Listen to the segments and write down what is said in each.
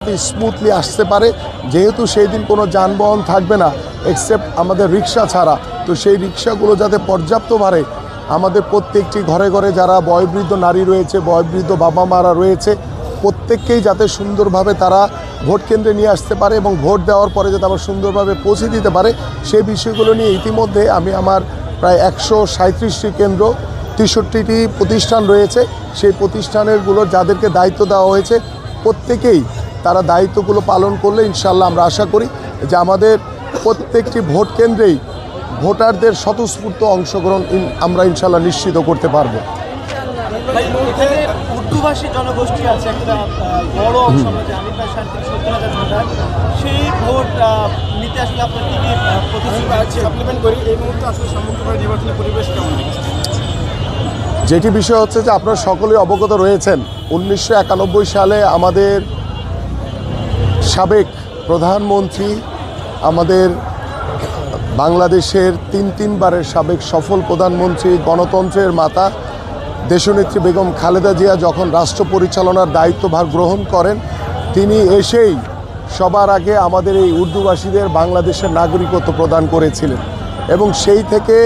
যাতে স্মুথলি আসতে পারে। যেহেতু সেই দিন কোনো যানবাহন থাকবে না এক্সেপ্ট আমাদের রিক্সা ছাড়া, তো সেই রিক্সাগুলো যাতে পর্যাপ্ত ভারে আমাদের প্রত্যেকটি ঘরে ঘরে যারা বয়োবৃদ্ধ নারী রয়েছে, বয়োবৃদ্ধ বাবা মারা রয়েছে, প্রত্যেককেই যাতে সুন্দরভাবে তারা ভোট কেন্দ্রে নিয়ে আসতে পারে এবং ভোট দেওয়ার পরে যাতে আবার সুন্দরভাবে পৌঁছে দিতে পারে, সেই বিষয়গুলো নিয়ে ইতিমধ্যে আমি আমার প্রায় 137টি কেন্দ্র, 63টি প্রতিষ্ঠান রয়েছে, সেই প্রতিষ্ঠানেরগুলো যাদেরকে দায়িত্ব দেওয়া হয়েছে প্রত্যেকেই তারা দায়িত্বগুলো পালন করলে ইনশাল্লাহ আমরা আশা করি যে আমাদের প্রত্যেকটি ভোট কেন্দ্রেই ভোটারদের স্বতঃস্ফূর্ত অংশগ্রহণ আমরা ইনশাল্লাহ নিশ্চিত করতে পারবো। উর্দুভাষী জনগোষ্ঠী আছে একটা বড় অংশ, আমি প্রায় 70,000 ভোটার, সেই ভোট নিতে আসলে আপনার কি কি প্রতিশ্রুতি সাপ্লিমেন্ট করি এই মুহূর্তে আসলে সামগ্রিকভাবে নির্বাচনী পরিবেশ কেমন? যেটি বিষয় হচ্ছে যে আপনারা সকলেই অবগত রয়েছেন 1991 সালে আমাদের সাবেক প্রধানমন্ত্রী, আমাদের বাংলাদেশের তিনবারের সাবেক সফল প্রধানমন্ত্রী, গণতন্ত্রের মাতা দেশনেত্রী বেগম খালেদা জিয়া যখন রাষ্ট্র পরিচালনার দায়িত্বভার গ্রহণ করেন, তিনি এসেই সবার আগে আমাদের এই উর্দুভাষীদের বাংলাদেশের নাগরিকত্ব প্রদান করেছিলেন। এবং সেই থেকে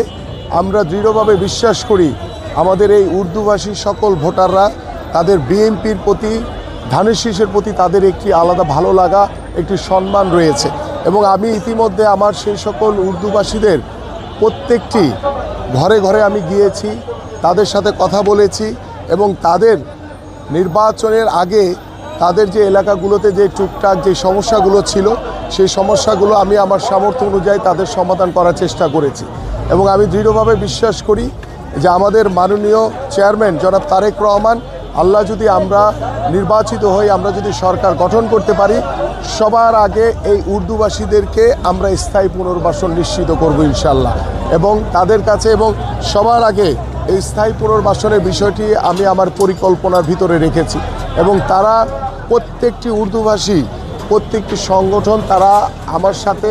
আমরা দৃঢ়ভাবে বিশ্বাস করি আমাদের এই উর্দুভাষী সকল ভোটাররা তাদের বিএনপির প্রতি, ধানের শীষের প্রতি তাদের একটি আলাদা ভালো লাগা, একটি সম্মান রয়েছে। এবং আমি ইতিমধ্যে আমার সেই সকল উর্দুভাষীদের প্রত্যেকটি ঘরে ঘরে আমি গিয়েছি, তাদের সাথে কথা বলেছি এবং তাদের নির্বাচনের আগে তাদের যে এলাকাগুলোতে যে টুকটাক যে সমস্যাগুলো ছিল সেই সমস্যাগুলো আমি আমার সামর্থ্য অনুযায়ী তাদের সমাধান করার চেষ্টা করেছি। এবং আমি দৃঢ়ভাবে বিশ্বাস করি যে আমাদের মাননীয় চেয়ারম্যান জনাব তারেক রহমান, আল্লাহ যদি আমরা নির্বাচিত হই, আমরা যদি সরকার গঠন করতে পারি, সবার আগে এই উর্দুভাষীদেরকে আমরা স্থায়ী পুনর্বাসন নিশ্চিত করব ইনশাল্লাহ। এবং তাদের কাছে এবং সবার আগে এই স্থায়ী পুনর্বাসনের বিষয়টি আমি আমার পরিকল্পনার ভিতরে রেখেছি। এবং তারা প্রত্যেকটি উর্দুভাষী, প্রত্যেকটি সংগঠন তারা আমার সাথে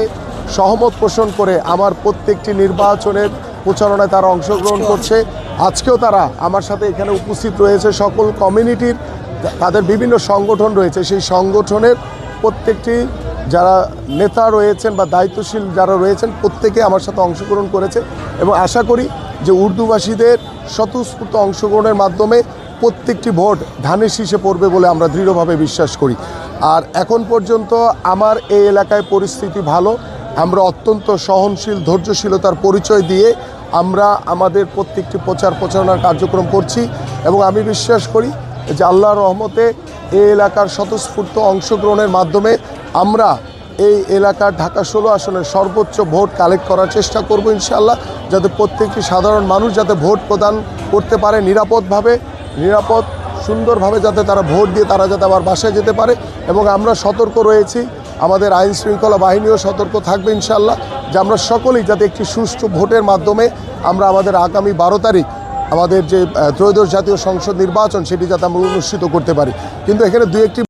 সহমত পোষণ করে আমার প্রত্যেকটি নির্বাচনের প্রচারণায় তারা অংশগ্রহণ করছে। আজকেও তারা আমার সাথে এখানে উপস্থিত রয়েছে। সকল কমিউনিটির তাদের বিভিন্ন সংগঠন রয়েছে, সেই সংগঠনের প্রত্যেকটি যারা নেতা রয়েছেন বা দায়িত্বশীল যারা রয়েছেন প্রত্যেকে আমার সাথে অংশগ্রহণ করেছে। এবং আশা করি যে উর্দুভাষীদের স্বতঃস্ফূর্ত অংশগ্রহণের মাধ্যমে প্রত্যেকটি ভোট ধানের শীষে পড়বে বলে আমরা দৃঢ়ভাবে বিশ্বাস করি। আর এখন পর্যন্ত আমার এই এলাকায় পরিস্থিতি ভালো। আমরা অত্যন্ত সহনশীল, ধৈর্যশীলতার পরিচয় দিয়ে আমরা আমাদের প্রত্যেকটি প্রচারণার কার্যক্রম করছি। এবং আমি বিশ্বাস করি যে আল্লাহর রহমতে এই এলাকার স্বতঃস্ফূর্ত অংশগ্রহণের মাধ্যমে আমরা এই এলাকার ঢাকা 16 আসনের সর্বোচ্চ ভোট কালেক্ট করার চেষ্টা করব ইনশাআল্লাহ, যাতে প্রত্যেকটি সাধারণ মানুষ যাতে ভোট প্রদান করতে পারে নিরাপদভাবে, সুন্দরভাবে, যাতে তারা ভোট দিয়ে তারা যাতে আবার বাসায় যেতে পারে। এবং আমরা সতর্ক রয়েছি, আমাদের আইন শৃঙ্খলা বাহিনীও সতর্ক থাকবে ইনশাআল্লাহ, যে আমরা সকলেই যাতে একটি সুষ্ঠু ভোটের মাধ্যমে আমরা আমাদের আগামী 12 তারিখ আমাদের যে ত্রয়োদশ জাতীয় সংসদ নির্বাচন সেটি যাতে আমরা অনুষ্ঠিত করতে পারি। কিন্তু এখানে দু একটি